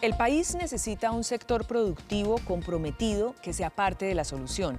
El país necesita un sector productivo comprometido que sea parte de la solución.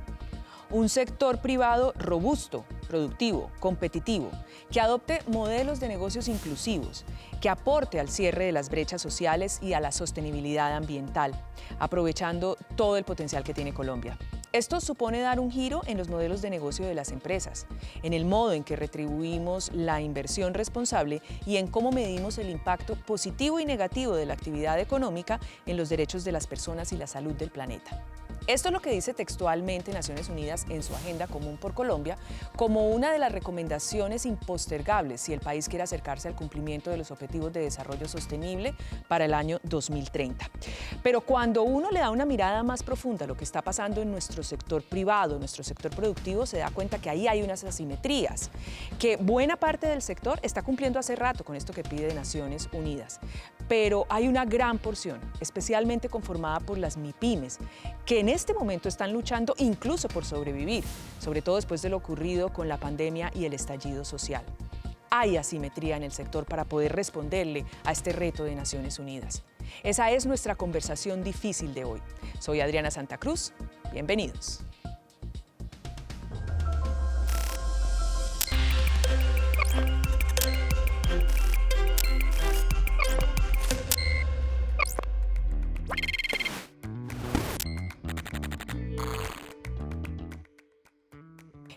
Un sector privado robusto, productivo, competitivo, que adopte modelos de negocios inclusivos, que aporte al cierre de las brechas sociales y a la sostenibilidad ambiental, aprovechando todo el potencial que tiene Colombia. Esto supone dar un giro en los modelos de negocio de las empresas, en el modo en que retribuimos la inversión responsable y en cómo medimos el impacto positivo y negativo de la actividad económica en los derechos de las personas y la salud del planeta. Esto es lo que dice textualmente Naciones Unidas en su Agenda Común por Colombia como una de las recomendaciones impostergables si el país quiere acercarse al cumplimiento de los Objetivos de Desarrollo Sostenible para el año 2030. Pero cuando uno le da una mirada más profunda a lo que está pasando en nuestro sector privado, nuestro sector productivo, se da cuenta que ahí hay unas asimetrías, que buena parte del sector está cumpliendo hace rato con esto que pide Naciones Unidas. Pero hay una gran porción, especialmente conformada por las MIPYMES, que en este momento están luchando incluso por sobrevivir, sobre todo después de lo ocurrido con la pandemia y el estallido social. Hay asimetría en el sector para poder responderle a este reto de Naciones Unidas. Esa es nuestra conversación difícil de hoy. Soy Adriana Santa Cruz. Bienvenidos.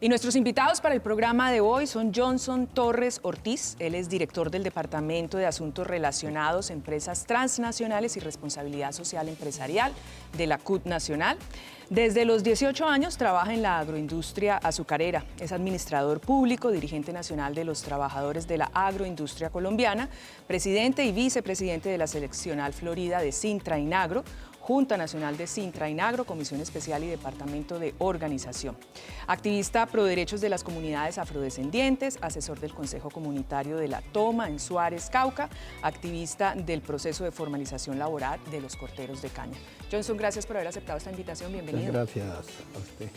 Y nuestros invitados para el programa de hoy son Johnson Torres Ortiz. Él es director del Departamento de Asuntos Relacionados, Empresas Transnacionales y Responsabilidad Social Empresarial de la CUT Nacional. Desde los 18 años trabaja en la agroindustria azucarera. Es administrador público, dirigente nacional de los trabajadores de la agroindustria colombiana, presidente y vicepresidente de la seccional Florida de Sintra Inagro, Junta Nacional de Sintra Inagro, Comisión Especial y Departamento de Organización. Activista pro derechos de las comunidades afrodescendientes, asesor del Consejo Comunitario de La Toma en Suárez, Cauca, activista del proceso de formalización laboral de los corteros de caña. Johnson, gracias por haber aceptado esta invitación. Bienvenido. Gracias a usted.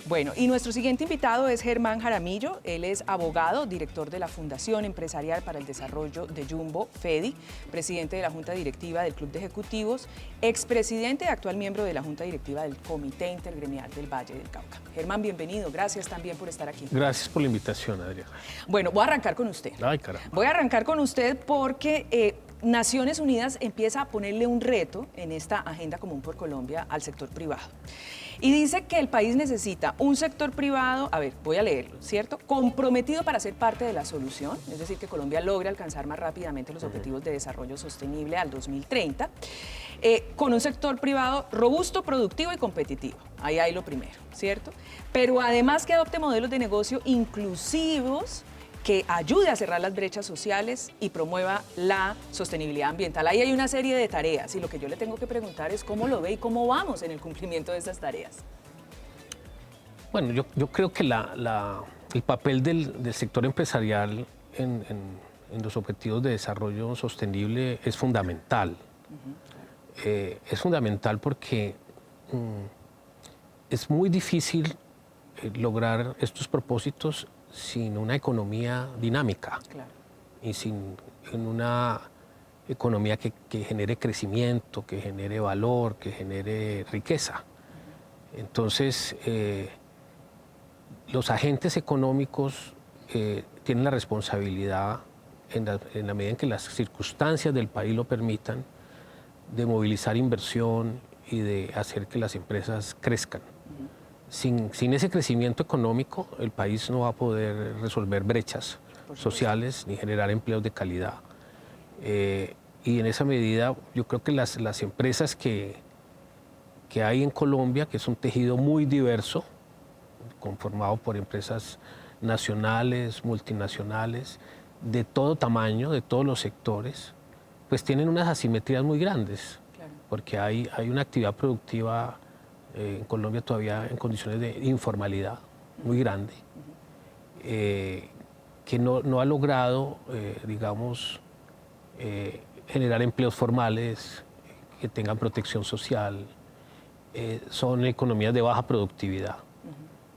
Bueno, y nuestro siguiente invitado es Germán Jaramillo. Él es abogado, director de la Fundación Empresarial para el Desarrollo de Jumbo, FEDI, presidente de la Junta Directiva del Club de Ejecutivos, expresidente y actual miembro de la Junta Directiva del Comité Intergremial del Valle del Cauca. Germán, bienvenido. Gracias también por estar aquí. Gracias por la invitación, Adriana. Bueno, voy a arrancar con usted. Ay, caramba. Voy a arrancar con usted porque Naciones Unidas empieza a ponerle un reto en esta Agenda Común por Colombia al sector privado. Y dice que el país necesita un sector privado, a ver, voy a leerlo, ¿cierto? Comprometido para ser parte de la solución, es decir, que Colombia logre alcanzar más rápidamente los Objetivos de Desarrollo Sostenible al 2030, con un sector privado robusto, productivo y competitivo. Ahí hay lo primero, ¿cierto? Pero además que adopte modelos de negocio inclusivos, que ayude a cerrar las brechas sociales y promueva la sostenibilidad ambiental. Ahí hay una serie de tareas y lo que yo le tengo que preguntar es cómo lo ve y cómo vamos en el cumplimiento de esas tareas. Bueno, yo creo que el papel del sector empresarial en los objetivos de desarrollo sostenible es fundamental. Es fundamental porque es muy difícil lograr estos propósitos sin una economía dinámica. Claro. Y en una economía que genere crecimiento, que genere valor, que genere riqueza. Entonces, los agentes económicos tienen la responsabilidad, en la medida en que las circunstancias del país lo permitan, de movilizar inversión y de hacer que las empresas crezcan. Sin ese crecimiento económico, el país no va a poder resolver brechas sociales ni generar empleos de calidad. Y en esa medida, yo creo que las empresas que hay en Colombia, que es un tejido muy diverso, conformado por empresas nacionales, multinacionales, de todo tamaño, de todos los sectores, pues tienen unas asimetrías muy grandes, claro. Porque hay una actividad productiva en Colombia todavía en condiciones de informalidad muy grande, que no ha logrado, digamos, generar empleos formales que tengan protección social. Son economías de baja productividad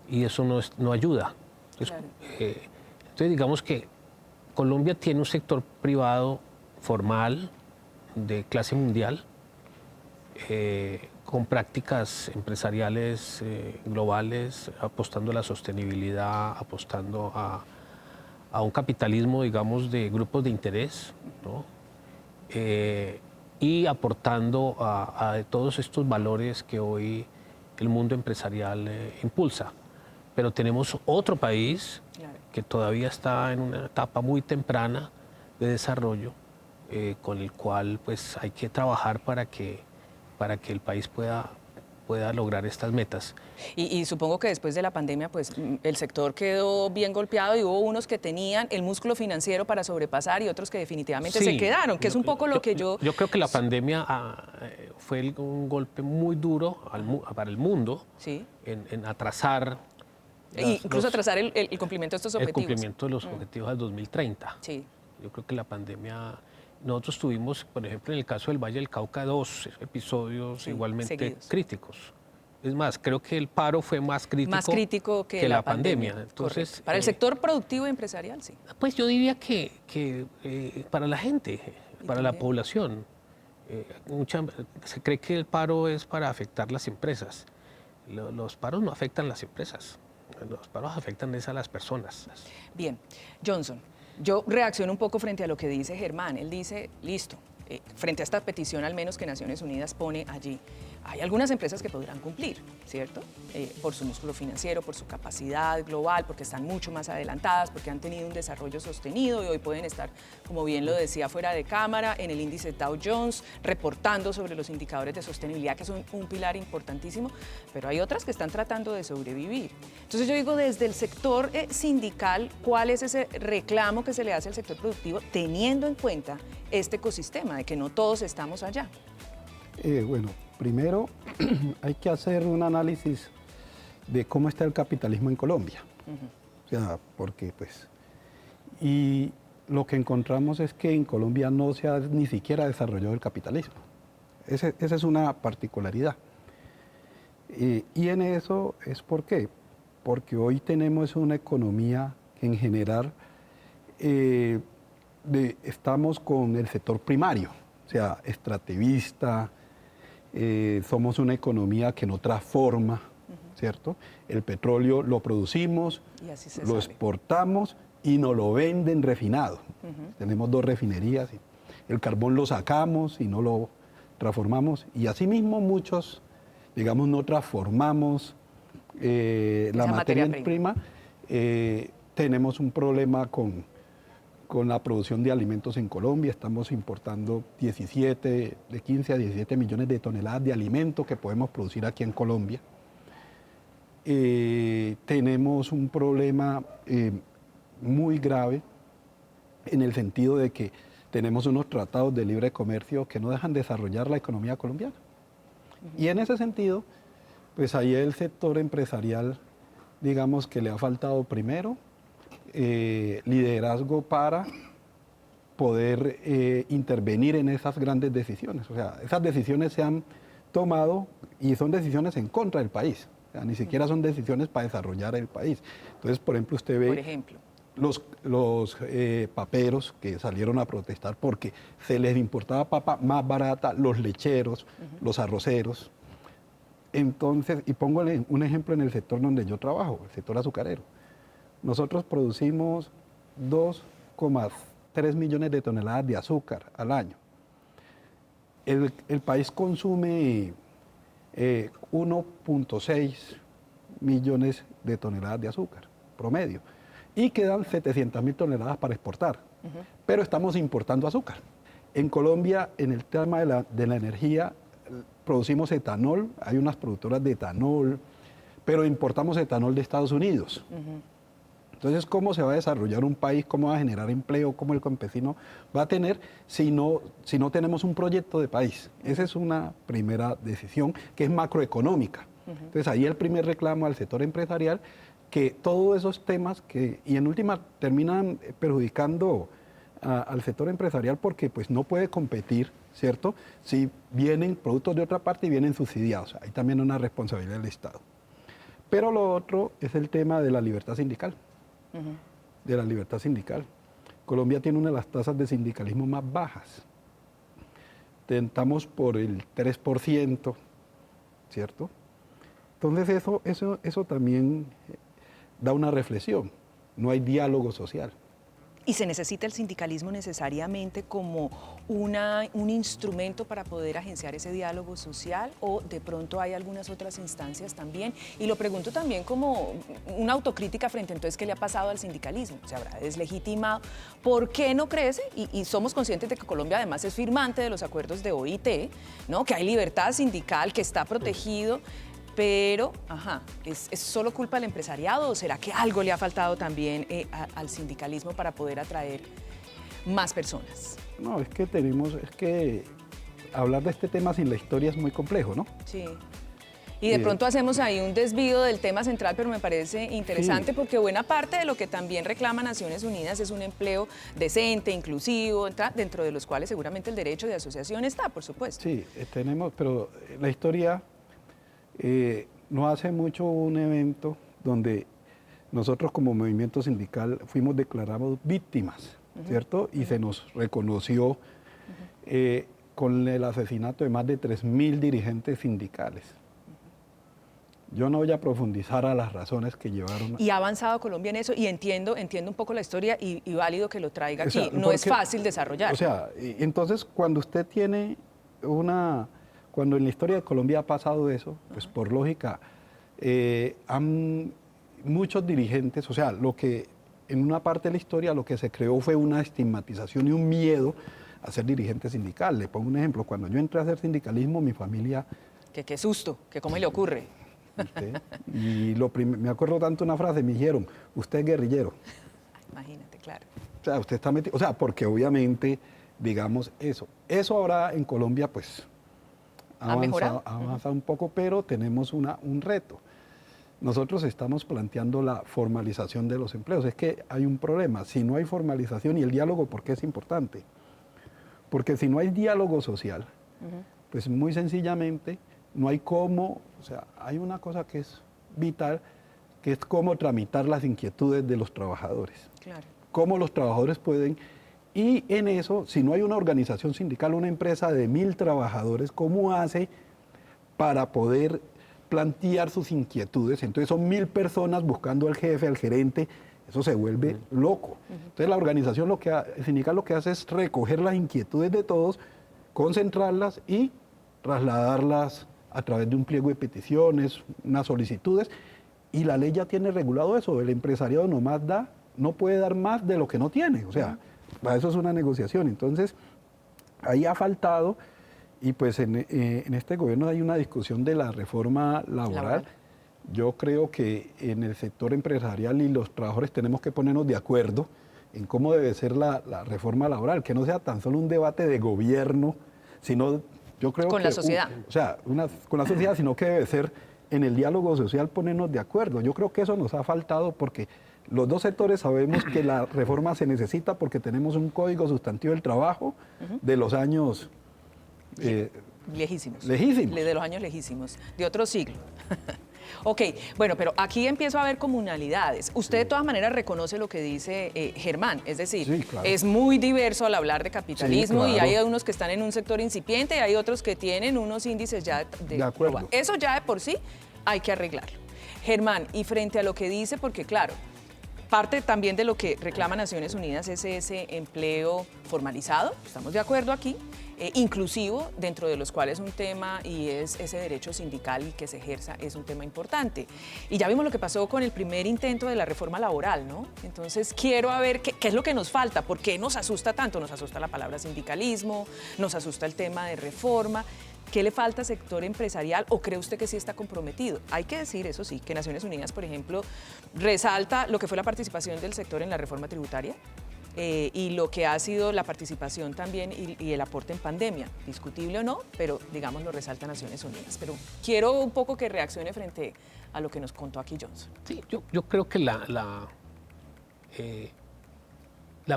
y eso no ayuda. Claro. Entonces, digamos que Colombia tiene un sector privado formal de clase mundial, con prácticas empresariales globales, apostando a la sostenibilidad, apostando a un capitalismo, digamos, de grupos de interés, ¿no? Y aportando a todos estos valores que hoy el mundo empresarial impulsa. Pero tenemos otro país que todavía está en una etapa muy temprana de desarrollo, con el cual pues hay que trabajar para que el país pueda lograr estas metas. Y supongo que después de la pandemia, pues el sector quedó bien golpeado y hubo unos que tenían el músculo financiero para sobrepasar y otros que definitivamente se quedaron, que es un poco lo que yo... Yo creo que la pandemia fue un golpe muy duro para el mundo, sí, en atrasar... incluso atrasar el cumplimiento de estos objetivos. El cumplimiento de los objetivos al 2030. Sí. Yo creo que la pandemia... Nosotros tuvimos, por ejemplo, en el caso del Valle del Cauca, 2 episodios igualmente seguidos, críticos. Es más, creo que el paro fue más crítico que la pandemia. Entonces, para el sector productivo y empresarial, sí. Pues yo diría que para la gente, para la población. Se cree que el paro es para afectar las empresas. Los paros no afectan las empresas. Los paros afectan a las personas. Bien, Johnson. Yo reacciono un poco frente a lo que dice Germán. Él dice, listo, frente a esta petición al menos que Naciones Unidas pone allí, hay algunas empresas que podrán cumplir, ¿cierto? Por su músculo financiero, por su capacidad global, porque están mucho más adelantadas, porque han tenido un desarrollo sostenido y hoy pueden estar, como bien lo decía fuera de cámara, en el índice Dow Jones, reportando sobre los indicadores de sostenibilidad, que son un pilar importantísimo, pero hay otras que están tratando de sobrevivir. Entonces yo digo, desde el sector sindical, ¿cuál es ese reclamo que se le hace al sector productivo, teniendo en cuenta este ecosistema, de que no todos estamos allá? Bueno, primero hay que hacer un análisis de cómo está el capitalismo en Colombia. O sea, porque pues... Y lo que encontramos es que en Colombia no se ha ni siquiera desarrollado el capitalismo. Esa es una particularidad. Y en eso es ¿por qué? Porque hoy tenemos una economía que en general estamos con el sector primario, o sea, extractivista. Somos una economía que no transforma, ¿cierto? El petróleo lo producimos, lo exportamos y nos lo venden refinado. Tenemos 2 refinerías. El carbón lo sacamos y no lo transformamos. Y asimismo muchos, digamos, no transformamos la materia prima. Tenemos un problema con la producción de alimentos en Colombia. Estamos importando de 15 a 17 millones de toneladas de alimentos que podemos producir aquí en Colombia. Tenemos un problema muy grave en el sentido de que tenemos unos tratados de libre comercio que no dejan desarrollar la economía colombiana. Y en ese sentido, pues ahí el sector empresarial, digamos que le ha faltado primero liderazgo para poder intervenir en esas grandes decisiones. O sea, esas decisiones se han tomado y son decisiones en contra del país. O sea, ni siquiera son decisiones para desarrollar el país. Entonces, por ejemplo, usted ve los paperos que salieron a protestar porque se les importaba papa más barata, los lecheros, los arroceros. Entonces, y pongo un ejemplo en el sector donde yo trabajo, el sector azucarero. Nosotros producimos 2,3 millones de toneladas de azúcar al año. El país consume 1,6 millones de toneladas de azúcar, promedio. Y quedan 700.000 toneladas para exportar. Pero estamos importando azúcar. En Colombia, en el tema de la energía, producimos etanol, hay unas productoras de etanol, pero importamos etanol de Estados Unidos. Entonces, ¿cómo se va a desarrollar un país? ¿Cómo va a generar empleo? ¿Cómo el campesino va a tener si no tenemos un proyecto de país? Esa es una primera decisión que es macroeconómica. Entonces, ahí el primer reclamo al sector empresarial, que todos esos temas y en última terminan perjudicando al sector empresarial porque pues no puede competir, ¿cierto? Si vienen productos de otra parte y vienen subsidiados. Hay también una responsabilidad del Estado. Pero lo otro es el tema de la libertad sindical. De la libertad sindical. Colombia tiene una de las tasas de sindicalismo más bajas. estamos por el 3%, ¿cierto? Entonces eso también da una reflexión. No hay diálogo social. ¿Y se necesita el sindicalismo necesariamente como un instrumento para poder agenciar ese diálogo social o de pronto hay algunas otras instancias también? Y lo pregunto también como una autocrítica frente a entonces qué le ha pasado al sindicalismo. ¿Se habrá deslegitimado? ¿Por qué no crece? Y somos conscientes de que Colombia además es firmante de los acuerdos de OIT, ¿no? Que hay libertad sindical, que está protegido. Pero, ¿es solo culpa del empresariado o será que algo le ha faltado también al sindicalismo para poder atraer más personas? No, es que hablar de este tema sin la historia es muy complejo, ¿no? Sí. Y de pronto hacemos ahí un desvío del tema central, pero me parece interesante porque buena parte de lo que también reclama Naciones Unidas es un empleo decente, inclusivo, dentro de los cuales seguramente el derecho de asociación está, por supuesto. Sí, pero la historia... no hace mucho un evento donde nosotros como movimiento sindical fuimos declarados víctimas, ¿cierto? Y se nos reconoció con el asesinato de más de 3.000 dirigentes sindicales. Yo no voy a profundizar a las razones que llevaron. Y ha avanzado Colombia en eso y entiendo un poco la historia y válido que lo traiga aquí. O sea, no es fácil desarrollar. O sea, entonces cuando usted tiene cuando en la historia de Colombia ha pasado eso, pues por lógica, muchos dirigentes, o sea, lo que en una parte de la historia lo que se creó fue una estigmatización y un miedo a ser dirigente sindical. Le pongo un ejemplo, cuando yo entré a hacer sindicalismo, mi familia... Qué susto, que cómo le ocurre. Y me acuerdo tanto una frase, me dijeron, usted es guerrillero. Imagínate, claro. O sea, usted está metido, o sea, porque obviamente, digamos, eso ahora en Colombia, pues... Ha avanzado un poco, pero tenemos un reto. Nosotros estamos planteando la formalización de los empleos. Es que hay un problema. Si no hay formalización y el diálogo, ¿por qué es importante? Porque si no hay diálogo social, pues muy sencillamente no hay cómo, o sea, hay una cosa que es vital, que es cómo tramitar las inquietudes de los trabajadores. Claro. Cómo los trabajadores pueden... Y en eso, si no hay una organización sindical, una empresa de 1.000 trabajadores, ¿cómo hace para poder plantear sus inquietudes? Entonces son 1.000 personas buscando al jefe, al gerente, eso se vuelve loco. Entonces la organización sindical lo que hace es recoger las inquietudes de todos, concentrarlas y trasladarlas a través de un pliego de peticiones, unas solicitudes, y la ley ya tiene regulado eso, el empresariado no puede dar más de lo que no tiene, o sea... Para eso es una negociación. Entonces, ahí ha faltado, y pues en este gobierno hay una discusión de la reforma laboral. Yo creo que en el sector empresarial y los trabajadores tenemos que ponernos de acuerdo en cómo debe ser la reforma laboral, que no sea tan solo un debate de gobierno, sino yo creo con la sociedad. Con la sociedad, sino que debe ser en el diálogo social ponernos de acuerdo. Yo creo que eso nos ha faltado porque... Los dos sectores sabemos que la reforma se necesita porque tenemos un código sustantivo del trabajo de los años... lejísimos. Lejísimos. De los años lejísimos, de otro siglo. Ok, bueno, pero aquí empiezo a ver comunalidades. Usted de todas maneras reconoce lo que dice Germán, es decir, sí, claro. Es muy diverso al hablar de capitalismo, sí, y claro. hay unos que están en un sector incipiente y hay otros que tienen unos índices ya de acuerdo. Eso ya de por sí hay que arreglarlo. Germán, y frente a lo que dice, porque claro, parte también de lo que reclama Naciones Unidas es ese empleo formalizado, estamos de acuerdo aquí, inclusivo, dentro de los cuales un tema y es ese derecho sindical y que se ejerza es un tema importante. Y ya vimos lo que pasó con el primer intento de la reforma laboral, ¿no? Entonces quiero ver qué es lo que nos falta, por qué nos asusta tanto, nos asusta la palabra sindicalismo, nos asusta el tema de reforma. ¿Qué le falta al sector empresarial o cree usted que sí está comprometido? Hay que decir, eso sí, que Naciones Unidas, por ejemplo, resalta lo que fue la participación del sector en la reforma tributaria y lo que ha sido la participación también y el aporte en pandemia, discutible o no, pero digamos lo resalta Naciones Unidas. Pero quiero un poco que reaccione frente a lo que nos contó aquí Johnson. Sí, yo creo que la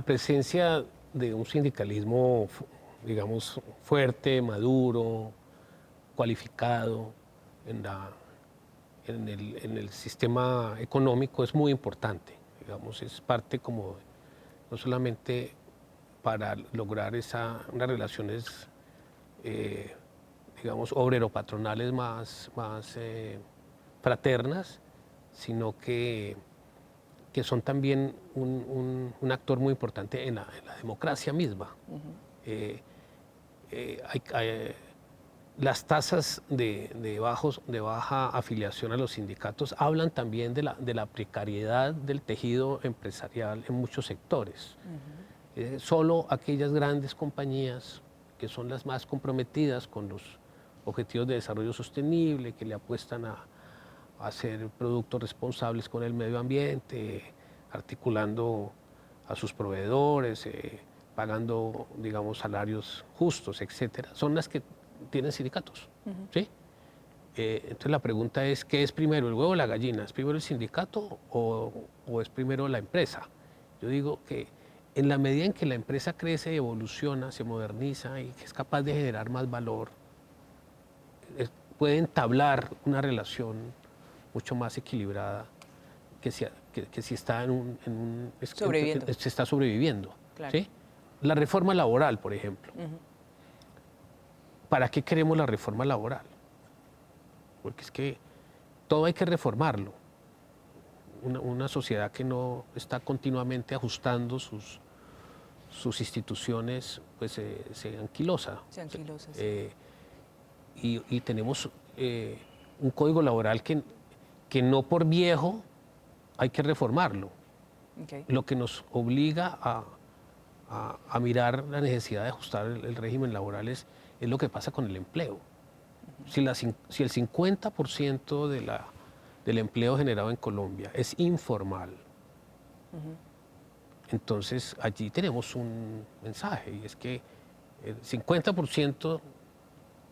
presencia de un sindicalismo, digamos, fuerte, maduro, cualificado en el sistema económico es muy importante. Digamos, es parte como, no solamente para lograr unas relaciones digamos, obrero-patronales más fraternas, sino que son también un actor muy importante en la democracia misma. Las tasas de baja afiliación a los sindicatos hablan también de la precariedad del tejido empresarial en muchos sectores. Solo aquellas grandes compañías que son las más comprometidas con los objetivos de desarrollo sostenible, que le apuestan a hacer productos responsables con el medio ambiente, articulando a sus proveedores, pagando, digamos, salarios justos, etcétera, son las que tienen sindicatos. ¿Sí? Entonces la pregunta es, ¿qué es primero, el huevo o la gallina? ¿Es primero el sindicato o es primero la empresa? Yo digo que en la medida en que la empresa crece, evoluciona, se moderniza y que es capaz de generar más valor, puede entablar una relación mucho más equilibrada que si está sobreviviendo. Se está sobreviviendo. Claro. ¿Sí? La reforma laboral, por ejemplo. ¿Para qué queremos la reforma laboral? Porque es que todo hay que reformarlo. Una sociedad que no está continuamente ajustando sus instituciones, pues se anquilosa. Se anquilosa, sí. Y tenemos un código laboral que no por viejo hay que reformarlo. Okay. Lo que nos obliga a mirar la necesidad de ajustar el régimen laboral es lo que pasa con el empleo. Si el 50% del empleo generado en Colombia es informal, entonces allí tenemos un mensaje, y es que el 50%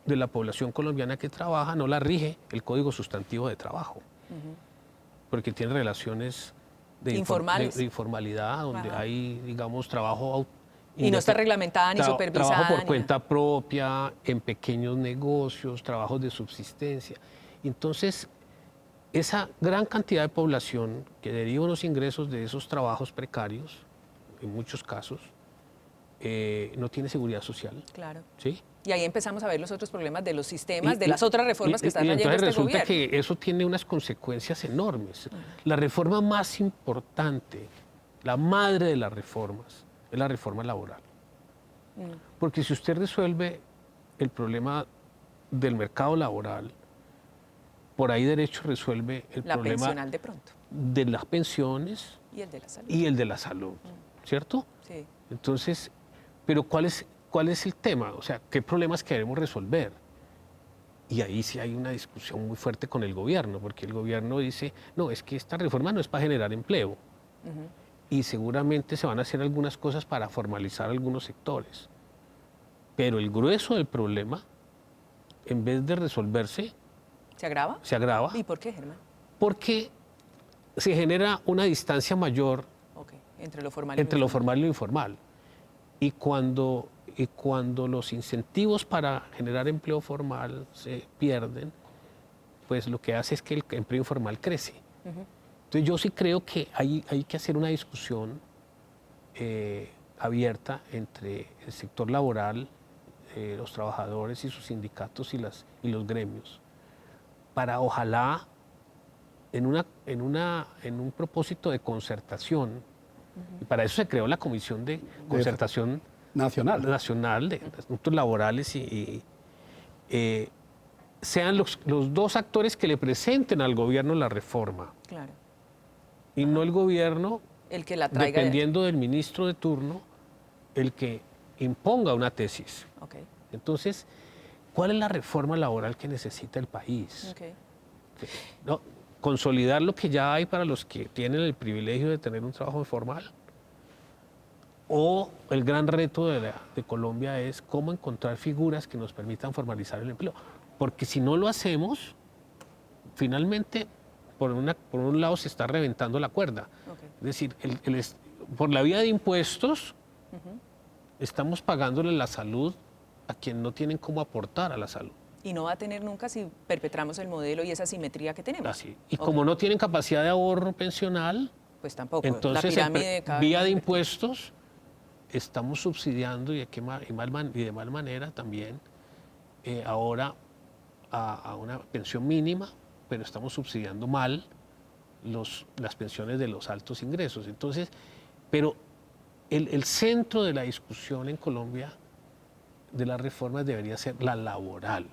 de la población colombiana que trabaja no la rige el Código Sustantivo de Trabajo, porque tiene relaciones de informalidad, donde hay, digamos, trabajo... Y no está reglamentada ni supervisada. Trabajo por cuenta propia, en pequeños negocios, trabajos de subsistencia. Entonces, esa gran cantidad de población que deriva unos ingresos de esos trabajos precarios, en muchos casos, no tiene seguridad social. Claro. ¿Sí? Y ahí empezamos a ver los otros problemas de los sistemas, de las otras reformas que están trayendo este gobierno. Resulta que eso tiene unas consecuencias enormes. La reforma más importante, la madre de las reformas, es la reforma laboral. Porque si usted resuelve el problema del mercado laboral, por ahí derecho resuelve el la problema pensional de pronto. De las pensiones y el de la salud. ¿Cierto? Sí. Entonces, pero ¿cuál es el tema? O sea, ¿qué problemas queremos resolver? Y ahí sí hay una discusión muy fuerte con el gobierno, porque el gobierno dice, no, es que esta reforma no es para generar empleo. Y seguramente se van a hacer algunas cosas para formalizar algunos sectores. Pero el grueso del problema, en vez de resolverse... ¿Se agrava? Se agrava. ¿Y por qué, Germán? Porque se genera una distancia mayor entre lo formal y lo informal. Y cuando los incentivos para generar empleo formal se pierden, pues lo que hace es que el empleo informal crece. Entonces yo sí creo que hay que hacer una discusión abierta entre el sector laboral, los trabajadores y sus sindicatos y los gremios, para ojalá en un propósito de concertación, y para eso se creó la Comisión de Concertación Nacional de Asuntos Laborales, y sean los dos actores que le presenten al gobierno la reforma. Claro. Y no el gobierno, el que la traiga dependiendo del ministro de turno, el que imponga una tesis. Entonces, ¿cuál es la reforma laboral que necesita el país? No, consolidar lo que ya hay para los que tienen el privilegio de tener un trabajo formal. O el gran reto de Colombia es cómo encontrar figuras que nos permitan formalizar el empleo. Porque si no lo hacemos, finalmente, por un lado se está reventando la cuerda. Es decir, por la vía de impuestos, estamos pagándole la salud a quien no tienen cómo aportar a la salud. Y no va a tener nunca si perpetramos el modelo y esa simetría que tenemos. Así. Y como no tienen capacidad de ahorro pensional, pues tampoco. Entonces, la pirámide vía de impuestos, estamos subsidiando y de mal manera también ahora a una pensión mínima, pero estamos subsidiando mal las pensiones de los altos ingresos. Entonces, pero el centro de la discusión en Colombia de las reformas debería ser la laboral.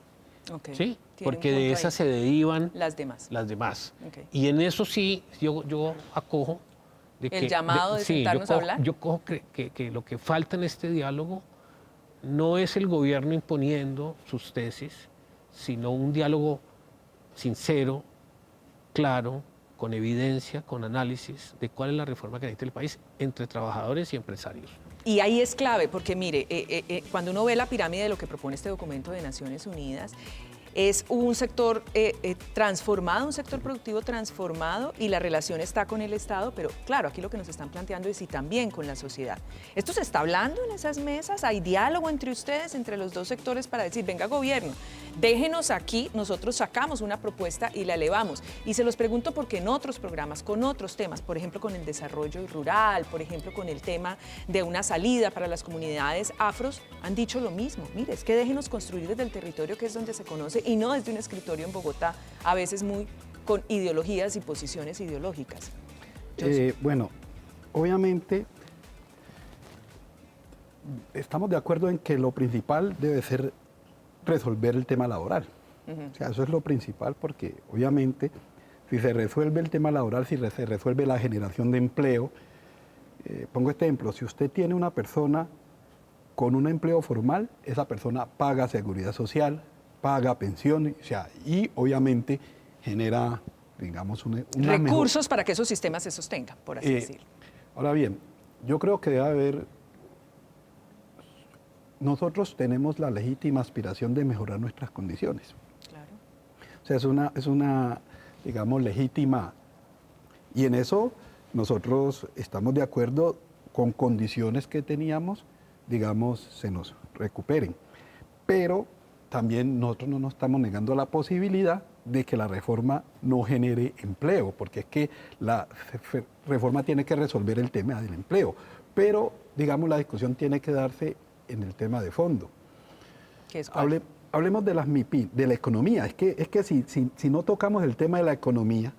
Okay. ¿Sí? Tiene Porque un de punto esa ahí. se derivan Las demás. las demás. Okay. Y en eso sí, yo acojo de El llamado de sí, sentarnos a hablar. Yo cojo que lo que falta en este diálogo no es el gobierno imponiendo sus tesis, sino un diálogo sincero, claro, con evidencia, con análisis de cuál es la reforma que necesita el país entre trabajadores y empresarios. Y ahí es clave, porque mire, cuando uno ve la pirámide de lo que propone este documento de Naciones Unidas, es un sector transformado, un sector productivo transformado, y la relación está con el Estado, pero claro, aquí lo que nos están planteando es y también con la sociedad. ¿Esto se está hablando en esas mesas? ¿Hay diálogo entre ustedes, entre los dos sectores para decir, venga gobierno, déjenos aquí, nosotros sacamos una propuesta y la elevamos? Y se los pregunto porque en otros programas, con otros temas, por ejemplo con el desarrollo rural, por ejemplo con el tema de una salida para las comunidades afros, han dicho lo mismo. Mire, es que déjenos construir desde el territorio, que es donde se conoce, y no desde un escritorio en Bogotá, a veces muy con ideologías y posiciones ideológicas. Bueno, obviamente estamos de acuerdo en que lo principal debe ser resolver el tema laboral. O sea, eso es lo principal, porque obviamente si se resuelve el tema laboral, si se resuelve la generación de empleo, pongo este ejemplo, si usted tiene una persona con un empleo formal, esa persona paga seguridad social, paga pensiones, o sea, y obviamente genera, digamos, recursos para que esos sistemas se sostengan, por así decirlo. Ahora bien, yo creo que debe haber, nosotros tenemos la legítima aspiración de mejorar nuestras condiciones. Claro. O sea, es una, digamos, legítima, y en eso nosotros estamos de acuerdo con condiciones que teníamos, digamos, se nos recuperen. Pero también nosotros no nos estamos negando la posibilidad de que la reforma no genere empleo, porque es que la reforma tiene que resolver el tema del empleo, pero digamos la discusión tiene que darse en el tema de fondo. ¿Qué es cuál? Hablemos de las MIPI, de la economía. Es que si no tocamos el tema de la economía,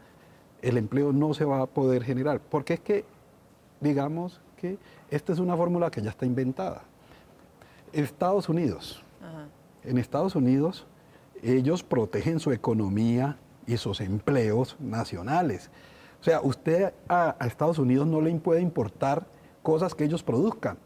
el empleo no se va a poder generar, porque es que, digamos que esta es una fórmula que ya está inventada. Estados Unidos. Ajá. En Estados Unidos, ellos protegen su economía y sus empleos nacionales. O sea, usted a Estados Unidos no le puede importar cosas que ellos produzcan.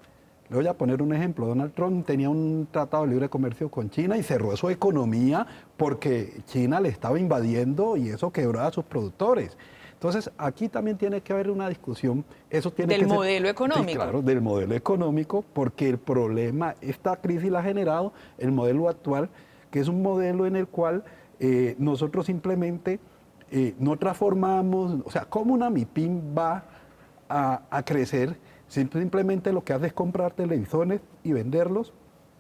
Le voy a poner un ejemplo. Donald Trump tenía un tratado de libre comercio con China y cerró su economía porque China le estaba invadiendo y eso quebró a sus productores. Entonces, aquí también tiene que haber una discusión. Eso tiene del que ser, modelo económico. Sí, claro, del modelo económico, porque el problema, esta crisis la ha generado el modelo actual, que es un modelo en el cual nosotros simplemente no transformamos, o sea, ¿cómo una MIPYME va a crecer? Simplemente lo que hace es comprar televisores y venderlos.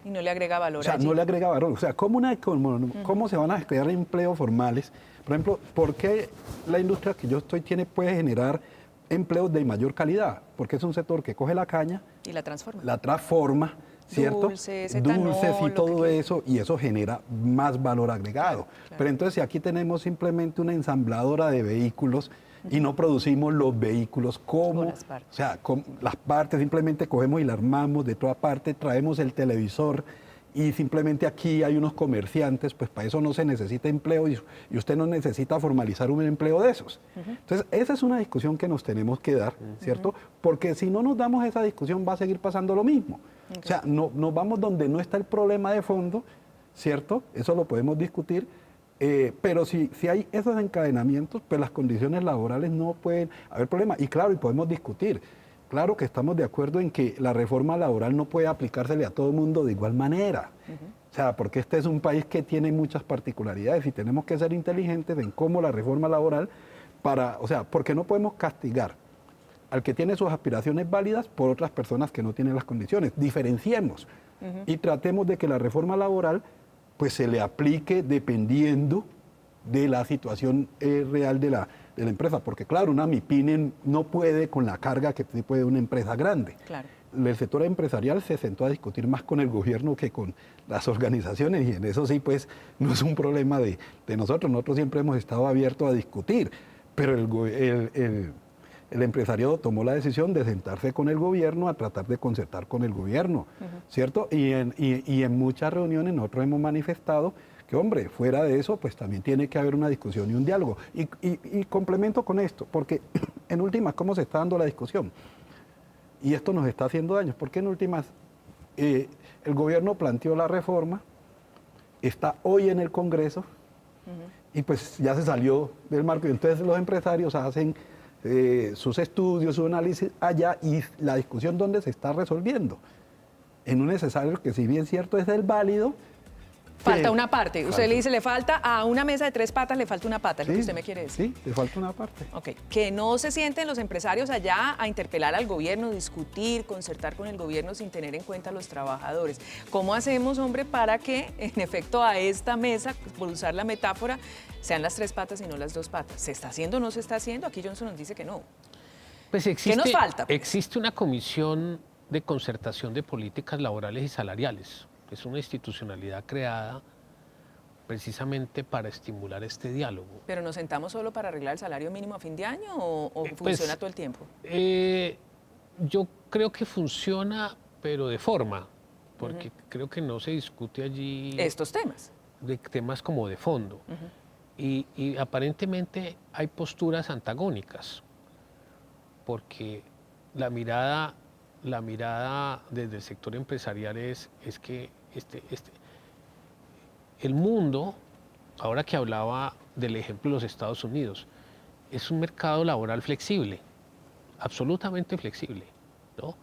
Y no le agrega valor. O sea, allí. no le agrega valor. O sea, ¿cómo se van a crear empleos formales? Por ejemplo, ¿por qué la industria que yo puede generar empleos de mayor calidad? Porque es un sector que coge la caña, y la transforma, ¿cierto? Dulces, etanol, Dulces y todo que eso, y eso genera más valor agregado. Claro. Pero entonces, si aquí tenemos simplemente una ensambladora de vehículos y no producimos los vehículos como, las partes. o sea, las partes simplemente cogemos y las armamos de toda parte, traemos el televisor y simplemente aquí hay unos comerciantes, pues para eso no se necesita empleo y usted no necesita formalizar un empleo de esos. Entonces, esa es una discusión que nos tenemos que dar, ¿cierto? Porque si no nos damos esa discusión va a seguir pasando lo mismo. O sea, nos vamos donde no está el problema de fondo, ¿cierto? Eso lo podemos discutir. Pero si hay esos encadenamientos, pues las condiciones laborales no pueden haber problema. Y claro, y podemos discutir. Claro que estamos de acuerdo en que la reforma laboral no puede aplicársele a todo el mundo de igual manera. O sea, porque este es un país que tiene muchas particularidades y tenemos que ser inteligentes en cómo la reforma laboral o sea, porque no podemos castigar al que tiene sus aspiraciones válidas por otras personas que no tienen las condiciones. Diferenciemos y tratemos de que la reforma laboral pues se le aplique dependiendo de la situación real de la empresa, porque claro, una MIPYME no puede con la carga que puede una empresa grande. Claro. el sector empresarial se sentó a discutir más con el gobierno que con las organizaciones, y en eso sí, pues, no es un problema de nosotros. Nosotros siempre hemos estado abiertos a discutir, pero el empresariado tomó la decisión de sentarse con el gobierno a tratar de concertar con el gobierno, ¿cierto? Y en muchas reuniones nosotros hemos manifestado que, hombre, fuera de eso, pues también tiene que haber una discusión y un diálogo. Y complemento con esto, porque en últimas, ¿cómo se está dando la discusión? Y esto nos está haciendo daño, porque en últimas el gobierno planteó la reforma, está hoy en el Congreso, y pues ya se salió del marco. Y entonces los empresarios hacen sus estudios, su análisis allá, y la discusión donde se está resolviendo. En un necesario que, si bien cierto es el válido, Falta una parte. Usted le dice, le falta a una mesa de 3 patas, le falta una pata, es lo que usted me quiere decir. Sí, le falta una parte. Ok, que no se sienten los empresarios allá a interpelar al gobierno, discutir, concertar con el gobierno sin tener en cuenta a los trabajadores. ¿Cómo hacemos, hombre, para que, en efecto, a esta mesa, por usar la metáfora, sean las 3 patas y no las 2 patas? ¿Se está haciendo o no se está haciendo? Aquí Johnson nos dice que no. Pues ¿Qué nos falta? Pues? Existe una comisión de concertación de políticas laborales y salariales. Es una institucionalidad creada precisamente para estimular este diálogo. ¿Pero nos sentamos solo para arreglar el salario mínimo a fin de año o funciona todo el tiempo? Yo creo que funciona, pero de forma, porque creo que no se discute allí estos temas. De temas como de fondo. Y aparentemente hay posturas antagónicas, porque la mirada desde el sector empresarial es que el mundo, ahora que hablaba del ejemplo de los Estados Unidos, es un mercado laboral flexible, absolutamente flexible, ¿no?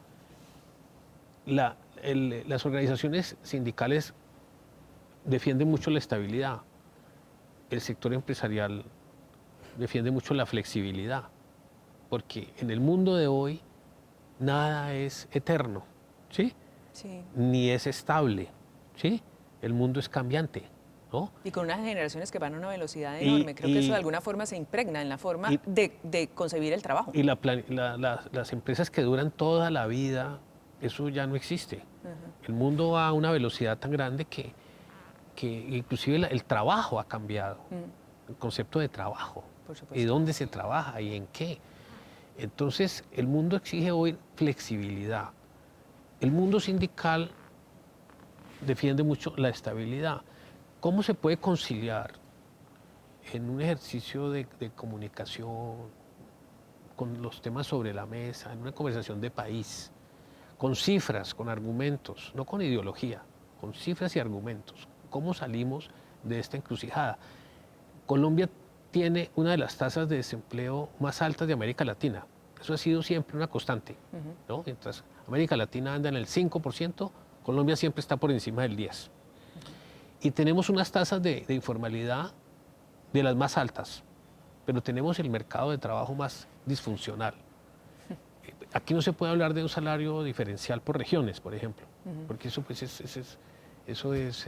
Las organizaciones sindicales defienden mucho la estabilidad, el sector empresarial defiende mucho la flexibilidad, porque en el mundo de hoy nada es eterno, ¿sí? Sí. Ni es estable, ¿sí? El mundo es cambiante, ¿no? Y con unas generaciones que van a una velocidad enorme. Creo que eso de alguna forma se impregna en la forma de concebir el trabajo. Y las empresas que duran toda la vida, eso ya no existe. El mundo va a una velocidad tan grande que inclusive el trabajo ha cambiado. El concepto de trabajo. Por supuesto. Y dónde se trabaja y en qué. Entonces, el mundo exige hoy flexibilidad. El mundo sindical defiende mucho la estabilidad. ¿Cómo se puede conciliar en un ejercicio de comunicación, con los temas sobre la mesa, en una conversación de país, con cifras, con argumentos, no con ideología, con cifras y argumentos? ¿Cómo salimos de esta encrucijada? Colombia tiene una de las tasas de desempleo más altas de América Latina. Eso ha sido siempre una constante, ¿no? Mientras América Latina anda en el 5%, Colombia siempre está por encima del 10%. Y tenemos unas tasas de informalidad de las más altas, pero tenemos el mercado de trabajo más disfuncional. Aquí no se puede hablar de un salario diferencial por regiones, por ejemplo, porque eso, pues, eso es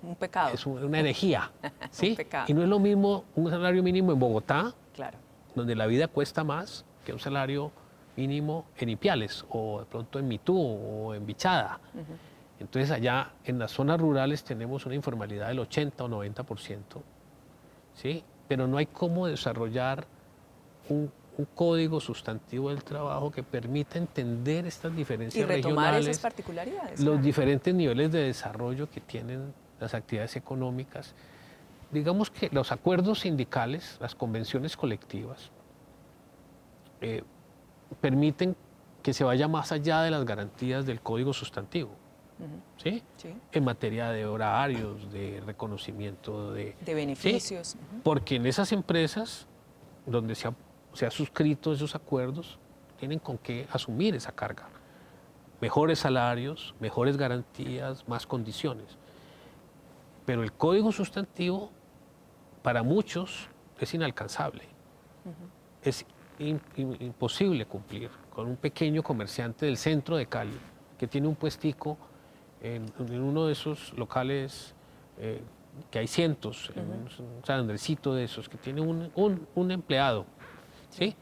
un pecado. Es una herejía, ¿sí? Un pecado. Y no es lo mismo un salario mínimo en Bogotá, claro, donde la vida cuesta más, que un salario mínimo en Ipiales, o de pronto en Mitú, o en Bichada. Entonces allá en las zonas rurales tenemos una informalidad del 80 o 90%, ¿sí? Pero no hay cómo desarrollar un código sustantivo del trabajo que permita entender estas diferencias regionales. Y retomar esas particularidades. Los diferentes niveles de desarrollo que tienen las actividades económicas. Digamos que los acuerdos sindicales, las convenciones colectivas, permiten que se vaya más allá de las garantías del código sustantivo, ¿sí? Sí. En materia de horarios, de reconocimiento de beneficios. ¿sí? Porque en esas empresas donde se ha suscrito esos acuerdos, tienen con qué asumir esa carga. Mejores salarios, mejores garantías, más condiciones. Pero el código sustantivo, para muchos, es inalcanzable. Es imposible cumplir con un pequeño comerciante del centro de Cali que tiene un puestico en uno de esos locales que hay cientos, en un San Andresito de esos, que tiene un empleado, ¿sí?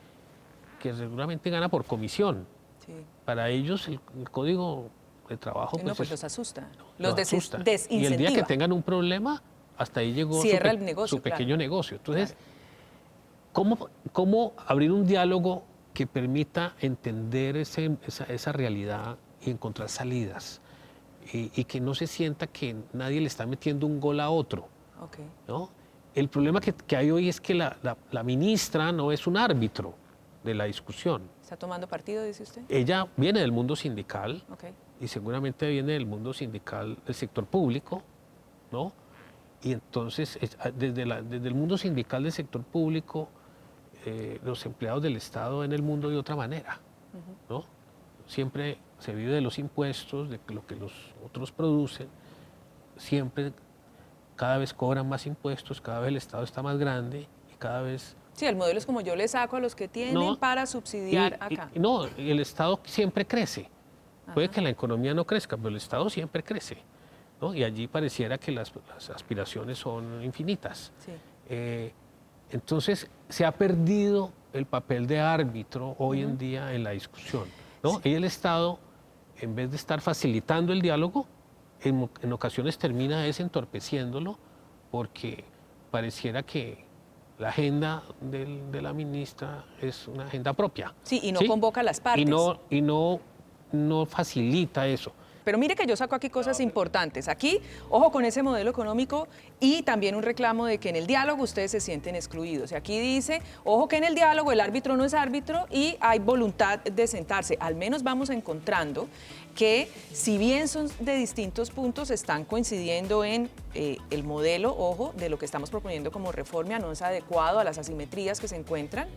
Que seguramente gana por comisión, Sí. Para ellos el código de trabajo No, pues es- los asusta, los los asusta. Y desincentiva. el día que tengan un problema, hasta ahí llegó Cierra el negocio, su pequeño claro. negocio. Entonces, Claro. ¿cómo abrir un diálogo que permita entender esa realidad y encontrar salidas? Y que no se sienta que nadie le está metiendo un gol a otro, Ok. ¿no? El problema que hay hoy es que la ministra no es un árbitro de la discusión. ¿Está tomando partido, dice usted? Ella viene del mundo sindical Ok. y seguramente viene del mundo sindical del sector público, ¿no? Y entonces, desde el mundo sindical del sector público, los empleados del Estado ven el mundo de otra manera, ¿no? Siempre se vive de los impuestos, de lo que los otros producen, siempre cada vez cobran más impuestos, cada vez el Estado está más grande y cada vez... Sí, el modelo es como yo le saco a los que tienen No, para subsidiar acá. No, el Estado siempre crece. Puede Ajá. que la economía no crezca, pero el Estado siempre crece, ¿no? Y allí pareciera que las aspiraciones son infinitas. Sí. Entonces, se ha perdido el papel de árbitro hoy en día en la discusión, ¿no? Y el Estado, en vez de estar facilitando el diálogo, en ocasiones termina entorpeciéndolo porque pareciera que la agenda de la ministra es una agenda propia. Sí, y no convoca a las partes. Y no facilita eso. Pero mire que yo saco aquí cosas importantes. Aquí, ojo con ese modelo económico y también un reclamo de que en el diálogo ustedes se sienten excluidos. Y aquí dice, ojo que en el diálogo el árbitro no es árbitro y hay voluntad de sentarse. Al menos vamos encontrando que si bien son de distintos puntos, están coincidiendo en el modelo, ojo, de lo que estamos proponiendo como reforma no es adecuado a las asimetrías que se encuentran.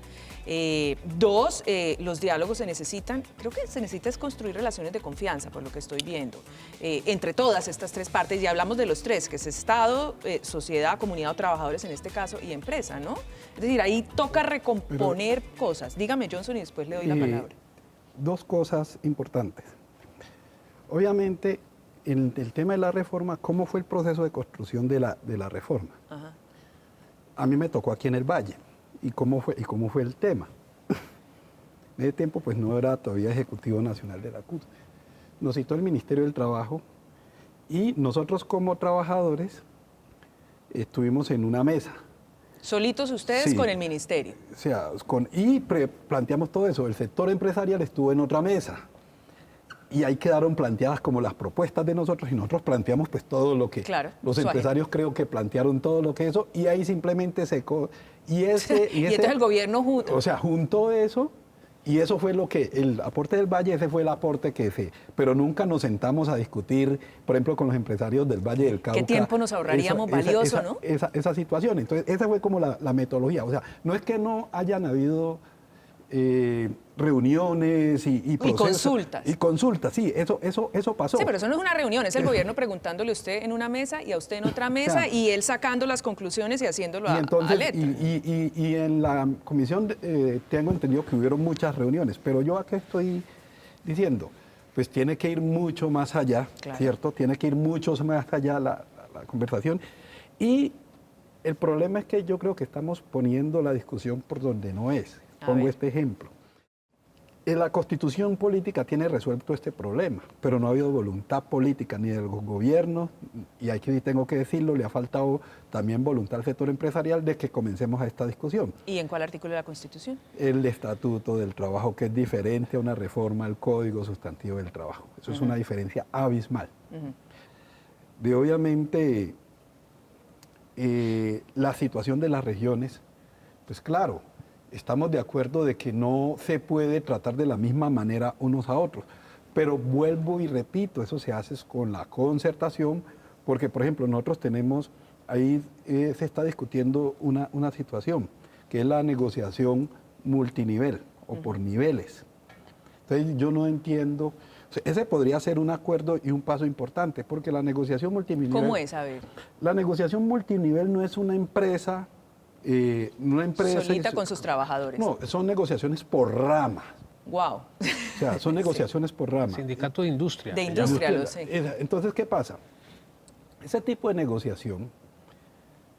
Dos, los diálogos se necesitan, creo que se necesita es construir relaciones de confianza, por lo que estoy viendo, entre todas estas tres partes, y hablamos de los tres, que es Estado, sociedad, comunidad o trabajadores en este caso, y empresa, ¿no? Es decir, ahí toca recomponer cosas. Dígame, Johnson, y después le doy la palabra. Dos cosas importantes. Obviamente, en el tema de la reforma, ¿cómo fue el proceso de construcción de la reforma? Ajá. A mí me tocó aquí en el Valle. ¿Y cómo fue el tema? En ese tiempo, pues no era todavía Ejecutivo Nacional de la CUT. Nos citó el Ministerio del Trabajo y nosotros como trabajadores estuvimos en una mesa. Solitos ustedes Sí. con el ministerio. O sea, planteamos todo eso. El sector empresarial estuvo en otra mesa. Y ahí quedaron planteadas como las propuestas de nosotros y nosotros planteamos pues todo lo que... Claro, los su empresarios creo que plantearon todo lo que eso y ahí simplemente y entonces el gobierno junto. O sea, juntó eso y eso fue lo que... El aporte del Valle, ese fue el aporte que se... Pero nunca nos sentamos a discutir, por ejemplo, con los empresarios del Valle del Cauca. ¿Qué tiempo nos ahorraríamos valioso, no? Esa situación. Entonces, esa fue como la metodología. O sea, no es que no hayan habido... reuniones y procesos. consultas. Y consultas, sí, eso pasó. Sí, pero eso no es una reunión, es el gobierno preguntándole a usted en una mesa y a usted en otra mesa Claro. y él sacando las conclusiones y haciéndolo Y a entonces, letra. y en la comisión tengo entendido que hubieron muchas reuniones, pero yo acá estoy diciendo, pues tiene que ir mucho más allá, Claro. ¿cierto? Tiene que ir mucho más allá la conversación. Y el problema es que yo creo que estamos poniendo la discusión por donde no es. Pongo este ejemplo. La Constitución política tiene resuelto este problema, pero no ha habido voluntad política ni del gobierno, y aquí tengo que decirlo, le ha faltado también voluntad al sector empresarial de que comencemos a esta discusión. ¿Y en cuál artículo de la Constitución? El Estatuto del Trabajo, que es diferente a una reforma al Código Sustantivo del Trabajo. Eso es una diferencia abismal. De obviamente la situación de las regiones, pues claro, estamos de acuerdo de que no se puede tratar de la misma manera unos a otros, pero vuelvo y repito, eso se hace con la concertación, porque por ejemplo nosotros tenemos, ahí se está discutiendo una situación, que es la negociación multinivel o por niveles. Entonces yo no entiendo, o sea, ese podría ser un acuerdo y un paso importante, porque la negociación multinivel... ¿Cómo es? A ver. La negociación multinivel no es una empresa... Solita con sus trabajadores. No, son negociaciones por rama. Wow. O sea, son negociaciones por rama. Sindicato de Industria. De se industria, llama. lo sé. Entonces, ¿qué pasa? Ese tipo de negociación,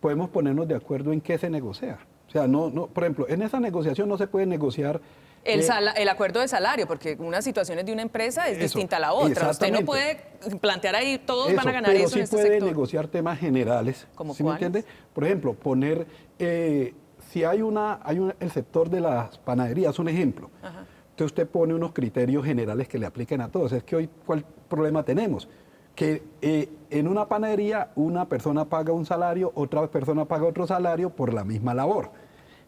podemos ponernos de acuerdo en qué se negocia. O sea, por ejemplo, en esa negociación no se puede negociar El acuerdo de salario, porque una situación es de una empresa es distinta a la otra. Usted no puede plantear ahí, todos van a ganar eso en este sector. Pero sí puede negociar temas generales. ¿Cómo ¿Sí me entiende? Por ejemplo, poner, si hay el sector de las panaderías, un ejemplo. Ajá. Entonces usted pone unos criterios generales que le apliquen a todos. Es que hoy, ¿cuál problema tenemos? Que en una panadería una persona paga un salario, otra persona paga otro salario por la misma labor.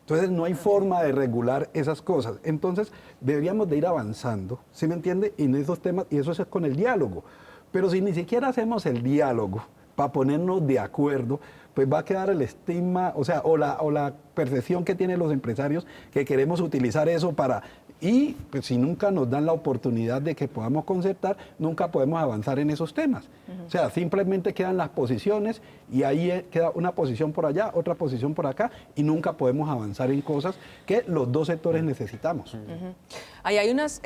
Entonces no hay forma de regular esas cosas. Entonces deberíamos de ir avanzando, ¿sí me entiende? En esos temas, y eso es con el diálogo. Pero si ni siquiera hacemos el diálogo para ponernos de acuerdo, pues va a quedar el estigma, o sea, o la percepción que tienen los empresarios que queremos utilizar eso para... Y pues, si nunca nos dan la oportunidad de que podamos concertar, nunca podemos avanzar en esos temas. O sea, simplemente quedan las posiciones y ahí queda una posición por allá, otra posición por acá, y nunca podemos avanzar en cosas que los dos sectores necesitamos. Ahí hay unas,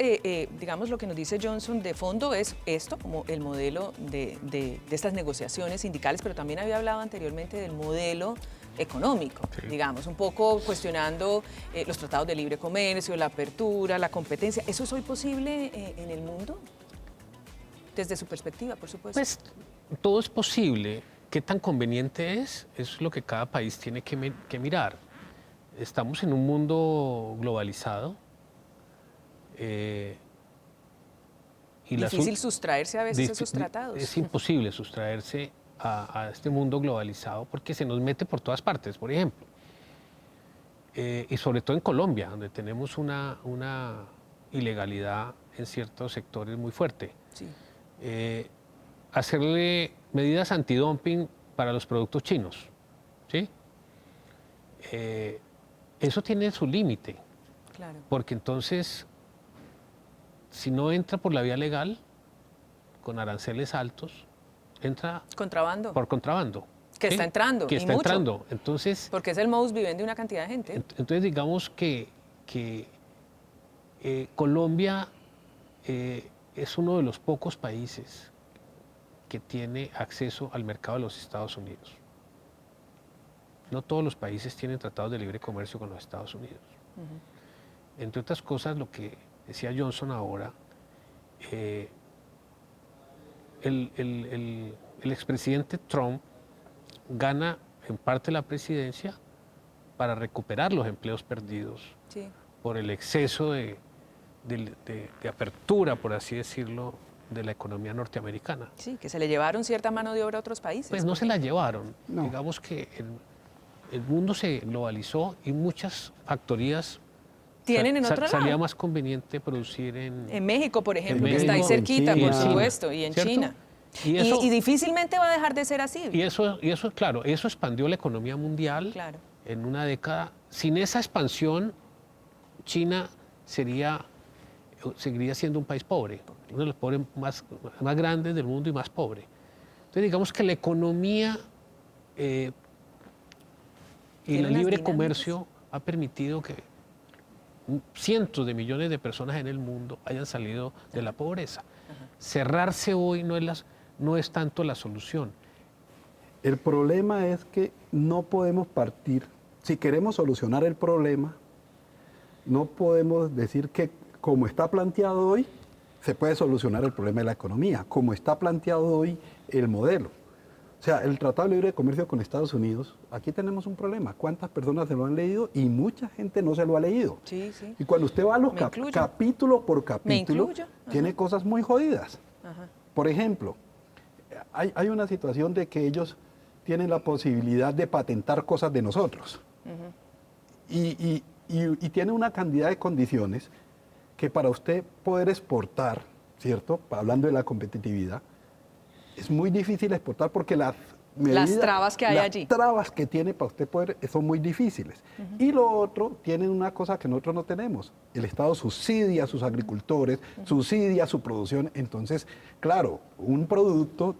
digamos, lo que nos dice Johnson de fondo es esto, como el modelo de estas negociaciones sindicales, pero también había hablado anteriormente del modelo económico, digamos, un poco cuestionando los tratados de libre comercio, la apertura, la competencia. ¿Eso es hoy posible en el mundo? Desde su perspectiva, por supuesto. Pues todo es posible. ¿Qué tan conveniente es? Eso es lo que cada país tiene que mirar. Estamos en un mundo globalizado. Y difícil sustraerse a veces esos tratados. Es imposible sustraerse a este mundo globalizado porque se nos mete por todas partes, por ejemplo. Y sobre todo en Colombia, donde tenemos una ilegalidad en ciertos sectores muy fuerte. Sí. Hacerle medidas antidumping para los productos chinos, ¿sí? Eso tiene su límite, claro. Porque entonces, si no entra por la vía legal, con aranceles altos, entra contrabando. Por contrabando. Que está entrando. Que está entrando. Entonces, porque es el modus vivendi de una cantidad de gente. Entonces, digamos que Colombia es uno de los pocos países que tiene acceso al mercado de los Estados Unidos. No todos los países tienen tratados de libre comercio con los Estados Unidos. Entre otras cosas, lo que decía Johnson ahora, el expresidente Trump gana en parte la presidencia para recuperar los empleos perdidos por el exceso de apertura, por así decirlo, de la economía norteamericana. Sí, que se le llevaron cierta mano de obra a otros países. Pues no se la llevaron. No. Digamos que el mundo se globalizó y muchas factorías tienen en otro lado. Salía más conveniente producir en México, por ejemplo, que está ahí cerquita, por supuesto, y en China. Y difícilmente va a dejar de ser así. Y eso, claro, eso expandió la economía mundial en una década. Sin esa expansión, China seguiría siendo un país pobre, uno de los pobres más grandes del mundo y más pobre. Entonces, digamos que la economía y el libre comercio ha permitido que cientos de millones de personas en el mundo hayan salido de la pobreza. Cerrarse hoy no es tanto la solución. El problema es que no podemos partir, si queremos solucionar el problema, no podemos decir que como está planteado hoy, se puede solucionar el problema de la economía, como está planteado hoy el modelo. O sea, el Tratado de Libre Comercio con Estados Unidos, aquí tenemos un problema. ¿Cuántas personas se lo han leído? Y mucha gente no se lo ha leído. Sí, sí. Y cuando usted va a los capítulo por capítulo, tiene cosas muy jodidas. Por ejemplo, hay una situación de que ellos tienen la posibilidad de patentar cosas de nosotros. Y tiene una cantidad de condiciones que para usted poder exportar, ¿cierto? Hablando de la competitividad, es muy difícil exportar porque las trabas que hay allí. Las trabas que tiene para usted poder son muy difíciles. Y lo otro, tienen una cosa que nosotros no tenemos. El Estado subsidia a sus agricultores, subsidia su producción. Entonces, claro, un producto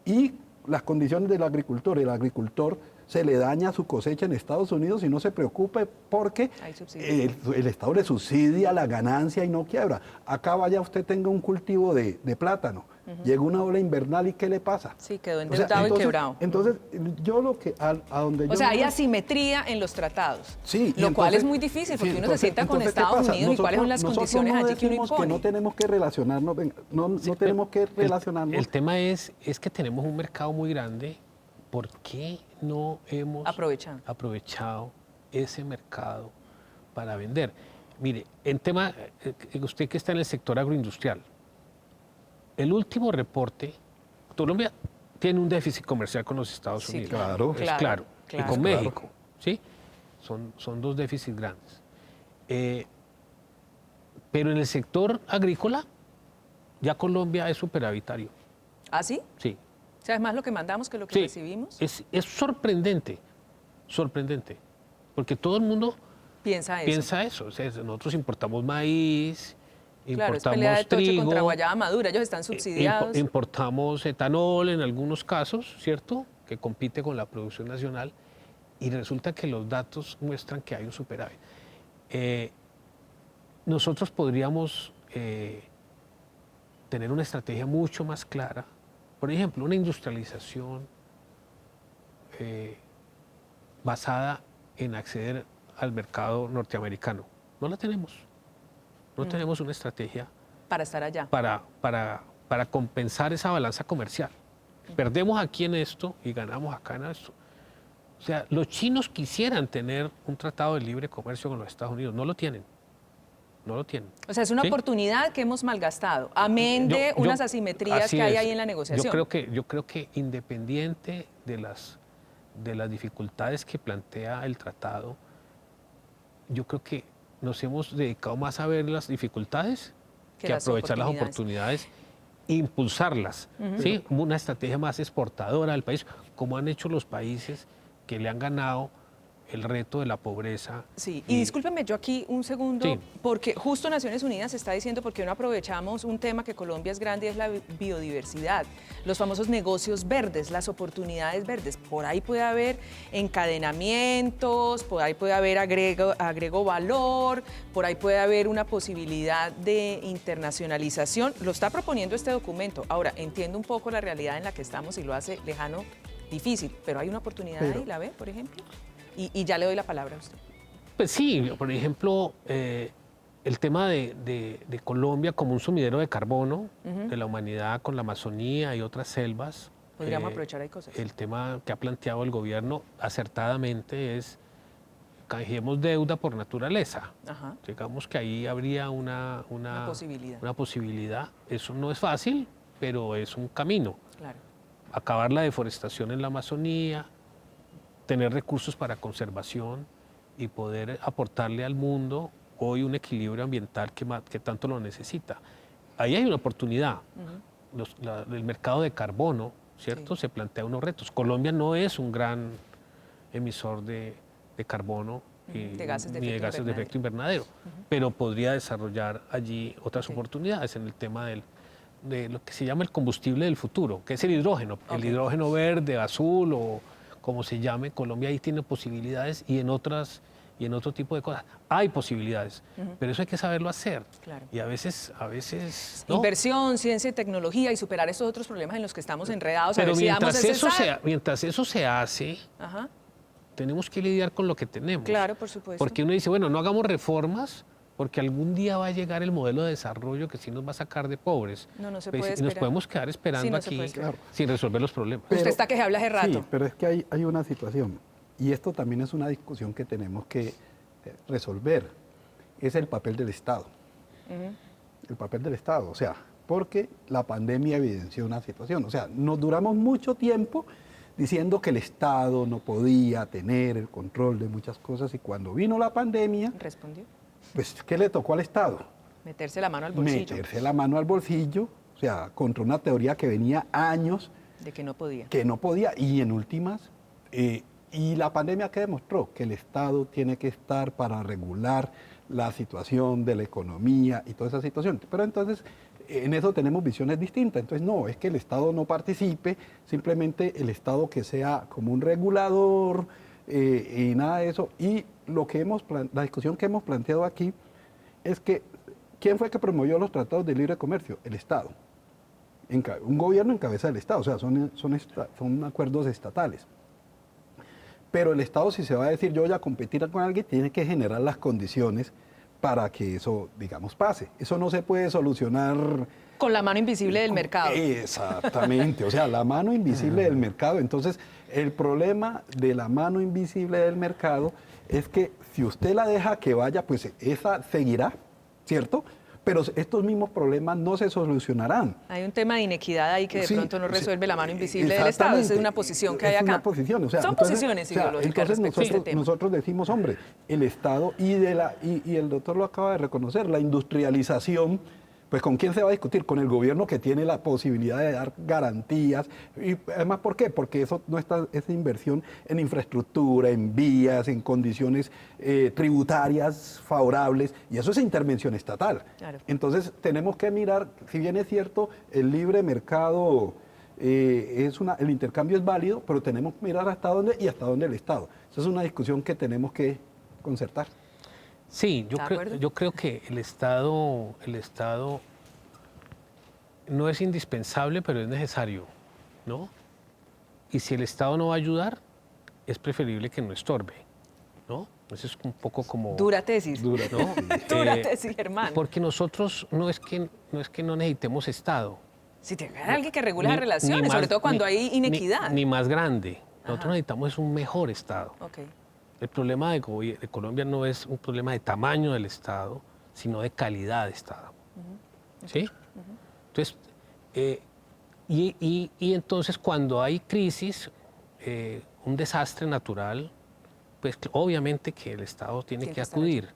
y las condiciones del agricultor. El agricultor se le daña su cosecha en Estados Unidos y no se preocupe porque el Estado le subsidia la ganancia y no quiebra. Acá vaya usted tenga un cultivo de plátano. Llegó una ola invernal y ¿qué le pasa? Sí, quedó endeudado y quebrado. Entonces, yo lo que a donde yo... O sea, hay asimetría en los tratados. Sí. Lo cual es muy difícil porque uno se sienta con Estados Unidos y cuáles son las condiciones allí que uno impone. Que no tenemos que relacionarnos, no tenemos que relacionarnos. El tema es que tenemos un mercado muy grande. ¿Por qué no hemos aprovechado ese mercado para vender? Mire, en tema, usted que está en el sector agroindustrial, el último reporte, Colombia tiene un déficit comercial con los Estados Unidos. Claro. Es claro. Y con México, ¿sí? Son dos déficits grandes. Pero en el sector agrícola, ya Colombia es superavitario. ¿Ah, sí? Sí. O sea, es más lo que mandamos que lo que recibimos. Es sorprendente, porque todo el mundo piensa eso. O sea, nosotros importamos maíz, claro, es importamos pelea de tocho trigo, contra guayaba madura, ellos están subsidiados. Importamos etanol en algunos casos, ¿cierto? Que compite con la producción nacional y resulta que los datos muestran que hay un superávit. Nosotros podríamos tener una estrategia mucho más clara, por ejemplo, una industrialización basada en acceder al mercado norteamericano. No la tenemos. No tenemos una estrategia para estar allá. Para compensar esa balanza comercial. Perdemos aquí en esto y ganamos acá en esto. O sea, los chinos quisieran tener un tratado de libre comercio con los Estados Unidos. No lo tienen. No lo tienen. O sea, es una oportunidad que hemos malgastado, amén de unas asimetrías que hay ahí en la negociación. Yo creo que independiente de las dificultades que plantea el tratado, yo creo que nos hemos dedicado más a ver las dificultades que aprovechar las oportunidades e impulsarlas. ¿Sí? Una estrategia más exportadora del país, como han hecho los países que le han ganado el reto de la pobreza. Sí, y discúlpeme yo aquí un segundo, porque justo Naciones Unidas está diciendo por qué no aprovechamos un tema que Colombia es grande y es la biodiversidad, los famosos negocios verdes, las oportunidades verdes. Por ahí puede haber encadenamientos, por ahí puede haber agrego valor, por ahí puede haber una posibilidad de internacionalización. Lo está proponiendo este documento. Ahora, entiendo un poco la realidad en la que estamos y lo hace lejano, difícil, pero hay una oportunidad ahí, ¿la ve, por ejemplo? Y ya le doy la palabra a usted. Pues sí, por ejemplo, el tema de Colombia como un sumidero de carbono de la humanidad con la Amazonía y otras selvas. Podríamos aprovechar ahí cosas. El tema que ha planteado el gobierno acertadamente es canjeemos deuda por naturaleza. Digamos que ahí habría una posibilidad. Eso no es fácil, pero es un camino. Claro. Acabar la deforestación en la Amazonía, tener recursos para conservación y poder aportarle al mundo hoy un equilibrio ambiental que tanto lo necesita. Ahí hay una oportunidad. El mercado de carbono, ¿cierto? Se plantea unos retos. Colombia no es un gran emisor de carbono ni de gases de efecto invernadero, pero podría desarrollar allí otras oportunidades en el tema de lo que se llama el combustible del futuro, que es el hidrógeno. El hidrógeno verde, azul o como se llame. Colombia ahí tiene posibilidades y en otro tipo de cosas hay posibilidades, pero eso hay que saberlo hacer. Claro. Y a veces ¿no? Inversión, ciencia y tecnología y superar esos otros problemas en los que estamos enredados. Pero mientras eso se hace, tenemos que lidiar con lo que tenemos. Claro, por supuesto. Porque uno dice, bueno, no hagamos reformas, porque algún día va a llegar el modelo de desarrollo que sí nos va a sacar de pobres. No se puede esperar. Y nos podemos quedar esperando aquí sin resolver los problemas. Usted está que se habla hace rato. Sí, pero es que hay una situación, y esto también es una discusión que tenemos que resolver, es el papel del Estado. El papel del Estado, o sea, porque la pandemia evidenció una situación. O sea, nos duramos mucho tiempo diciendo que el Estado no podía tener el control de muchas cosas y cuando vino la pandemia... ¿Respondió? Pues, ¿qué le tocó al Estado? Meterse la mano al bolsillo. Meterse la mano al bolsillo, o sea, contra una teoría que venía años. De que no podía. Que no podía, y en últimas, y la pandemia que demostró que el Estado tiene que estar para regular la situación de la economía y toda esa situación. Pero entonces, en eso tenemos visiones distintas. Entonces, no, es que el Estado no participe, simplemente el Estado que sea como un regulador y nada de eso. Y la discusión que hemos planteado aquí es que, ¿quién fue que promovió los tratados de libre comercio? El Estado. un gobierno en cabeza del Estado, o sea, son acuerdos estatales. Pero el Estado, si se va a decir yo voy a competir con alguien, tiene que generar las condiciones para que eso, digamos, pase. Eso no se puede solucionar con la mano invisible del mercado. Exactamente, o sea, la mano invisible del mercado. Entonces, el problema de la mano invisible del mercado es que si usted la deja que vaya, pues esa seguirá, ¿cierto? Pero estos mismos problemas no se solucionarán. Hay un tema de inequidad ahí que de pronto no resuelve la mano invisible del Estado. Exactamente. Esa es una posición que hay acá. Es una posición, o sea, son posiciones ideológicas respecto a este tema. Nosotros decimos, hombre, el Estado y el doctor lo acaba de reconocer, la industrialización, pues ¿con quién se va a discutir? Con el gobierno, que tiene la posibilidad de dar garantías. Y además, ¿por qué? Porque eso no está, esa inversión en infraestructura, en vías, en condiciones tributarias favorables, y eso es intervención estatal. Claro. Entonces tenemos que mirar, si bien es cierto, el libre mercado, el intercambio es válido, pero tenemos que mirar hasta dónde y hasta dónde el Estado. Esa es una discusión que tenemos que concertar. Sí, yo creo que el Estado no es indispensable, pero es necesario, ¿no? Y si el Estado no va a ayudar, es preferible que no estorbe, ¿no? Eso es un poco como... Dura tesis. Dura, ¿no? Dura tesis, Germán. Porque nosotros no es que no necesitemos Estado. Si te hay alguien que regule las relaciones, sobre todo cuando hay inequidad. Ni más grande. Nosotros necesitamos un mejor Estado. Okay. El problema de Colombia no es un problema de tamaño del Estado, sino de calidad de Estado. ¿Sí? Entonces, entonces cuando hay crisis, un desastre natural, pues obviamente que el Estado tiene que acudir.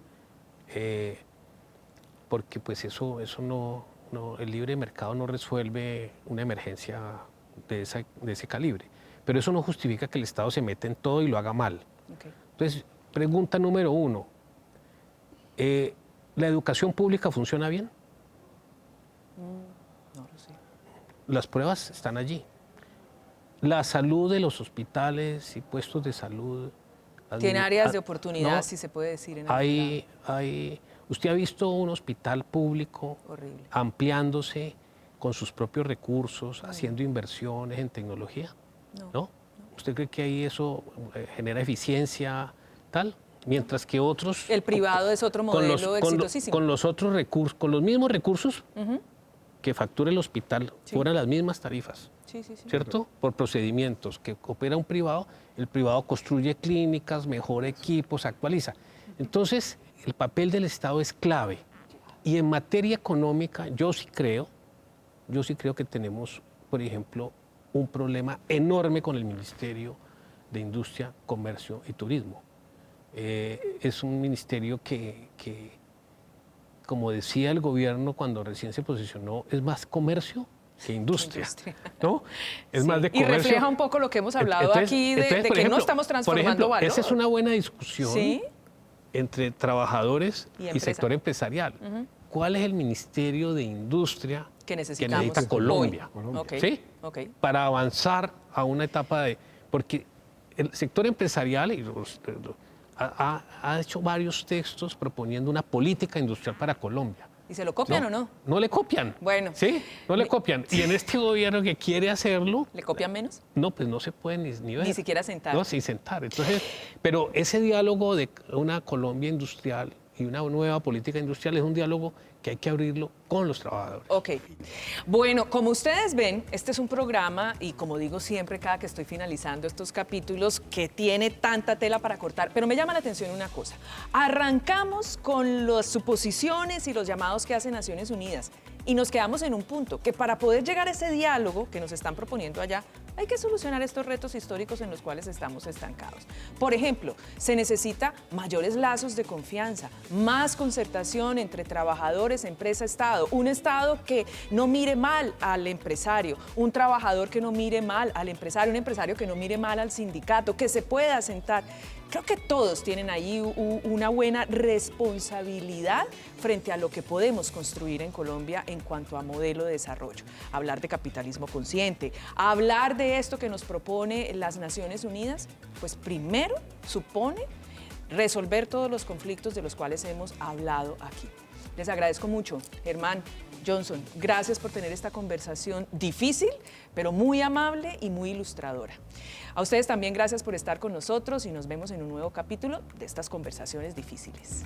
Porque pues eso no, el libre mercado no resuelve una emergencia de ese calibre. Pero eso no justifica que el Estado se meta en todo y lo haga mal. Okay. Entonces, pregunta número 1, ¿la educación pública funciona bien? No lo sé. Las pruebas están allí. La salud de los hospitales y puestos de salud... Tiene áreas de oportunidad, si se puede decir. ¿Usted ha visto un hospital público horrible, ampliándose con sus propios recursos, haciendo inversiones en tecnología? ¿No? ¿Usted cree que ahí eso genera eficiencia tal? Mientras que otros... El privado es otro modelo exitosísimo. Con los otros recursos, con los mismos recursos que factura el hospital, cobran las mismas tarifas. Sí. ¿Cierto? Por procedimientos que opera un privado, el privado construye clínicas, mejora equipos, actualiza. Entonces, el papel del Estado es clave. Y en materia económica, yo sí creo que tenemos, por ejemplo, un problema enorme con el Ministerio de Industria, Comercio y Turismo. Es un ministerio que, como decía el gobierno cuando recién se posicionó, es más comercio que industria, ¿no? Es más de comercio. Y refleja un poco lo que hemos hablado aquí de que ejemplo, no estamos transformando valor. Esa es una buena discusión entre trabajadores y sector empresarial. ¿Cuál es el Ministerio de Industria que necesita Colombia? ¿Sí? Para avanzar a una etapa de... Porque el sector empresarial ha hecho varios textos proponiendo una política industrial para Colombia. ¿Y se lo copian o no? No le copian. Bueno. Sí, no le copian. Y en este gobierno que quiere hacerlo... ¿Le copian menos? No, pues no se puede ni ver. Ni siquiera sentar. No, sin sentar. Entonces, pero ese diálogo de una Colombia industrial y una nueva política industrial es un diálogo que hay que abrirlo con los trabajadores. Ok. Bueno, como ustedes ven, este es un programa, y como digo siempre cada que estoy finalizando estos capítulos, que tiene tanta tela para cortar, pero me llama la atención una cosa. Arrancamos con las suposiciones y los llamados que hace Naciones Unidas y nos quedamos en un punto, que para poder llegar a ese diálogo que nos están proponiendo allá, hay que solucionar estos retos históricos en los cuales estamos estancados. Por ejemplo, se necesita mayores lazos de confianza, más concertación entre trabajadores, empresa, Estado. Un Estado que no mire mal al empresario, un trabajador que no mire mal al empresario, un empresario que no mire mal al sindicato, que se pueda sentar. Creo que todos tienen ahí una buena responsabilidad frente a lo que podemos construir en Colombia en cuanto a modelo de desarrollo. Hablar de capitalismo consciente, hablar de esto que nos propone las Naciones Unidas, pues primero supone resolver todos los conflictos de los cuales hemos hablado aquí. Les agradezco mucho, Germán, Johnson, gracias por tener esta conversación difícil, pero muy amable y muy ilustradora. A ustedes también gracias por estar con nosotros y nos vemos en un nuevo capítulo de estas conversaciones difíciles.